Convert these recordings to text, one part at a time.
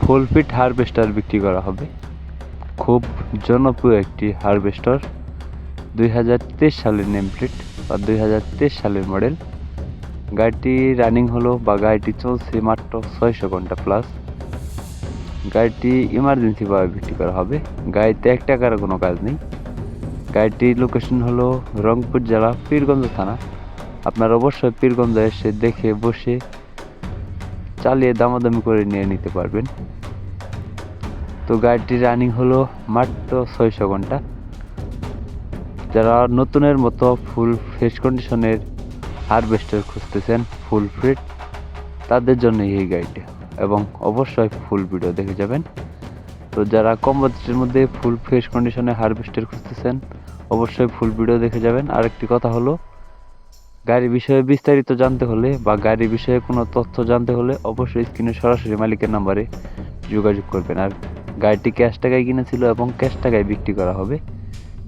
ফুল fit harvester বিক্রি করা হবে। খুব জনপ্রিয় একটি হারভেস্টার, 2023 সালের নেম প্লেট বা 2023 সালের মডেল। গাড়িটি রানিং হলো বা গাড়িটি চলছে মাত্র 600 ঘন্টা প্লাস। গাড়িটি ইমার্জেন্সিভাবে বিক্রি করা হবে। গাড়িতে 1 টাকার কোনো কাজ নেই। গাড়িটির লোকেশন হলো রংপুর জেলা পীরগঞ্জ থানা। আপনারা অবশ্যই পীরগঞ্জে এসে দেখে বসে চালিয়ে দামাদামি করে নিয়ে নিতে পারবেন। তো গাড়িটি রানিং হলো মাত্র 600 ঘন্টা। যারা নতুনের মতো ফুল ফ্রেশ কন্ডিশনের হারভেস্টার খুঁজতেছেন ফুল ফিট, তাদের জন্য এই গাড়িটা, এবং অবশ্যই ফুল ভিডিও দেখে যাবেন। তো যারা কম বাজেটের মধ্যে ফুল ফ্রেশ কন্ডিশনে হারভেস্টার খুঁজতেছেন, অবশ্যই ফুল ভিডিও দেখে যাবেন। আরেকটি কথা হলো, গাড়ির বিষয়ে বিস্তারিত জানতে হলে বা গাড়ির বিষয়ে কোনো তথ্য জানতে হলে অবশ্যই স্ক্রিনে সরাসরি মালিকের নাম্বারে যোগাযোগ করবেন। আর গাড়িটি ক্যাশ টাকায় কিনেছিল এবং ক্যাশ টাকায় বিক্রি করা হবে।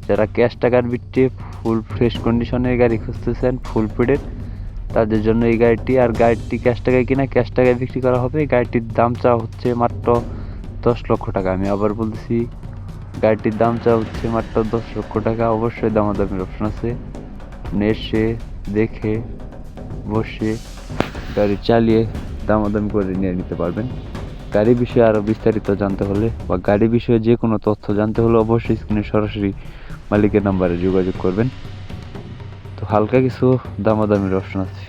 যারা ক্যাশ টাকার ভিত্তিতে ফুল ফ্রেশ কন্ডিশনের গাড়ি খুঁজতেছেন ফুল ফিটের, তাদের জন্য এই গাড়িটি। আর গাড়িটি ক্যাশ টাকায় কিনা ক্যাশ টাকায় বিক্রি করা হবে। গাড়িটির দাম চাওয়া হচ্ছে মাত্র 10 লক্ষ টাকা। আমি আবার বলতেছি, গাড়িটির দাম চাওয়া হচ্ছে মাত্র 10 লক্ষ টাকা। অবশ্যই দামাদামির অপশন আছে। আপনি এসে দেখে বসে গাড়ি চালিয়ে দামাদামি করে নিয়ে নিতে পারবেন। গাড়ি বিষয়ে আরও বিস্তারিত জানতে হলে বা গাড়ি বিষয়ে যে কোনো তথ্য জানতে হলে অবশ্যই স্ক্রিনে সরাসরি মালিকের নাম্বারে যোগাযোগ করবেন। তো হালকা কিছু দামাদামির অপশন আছে।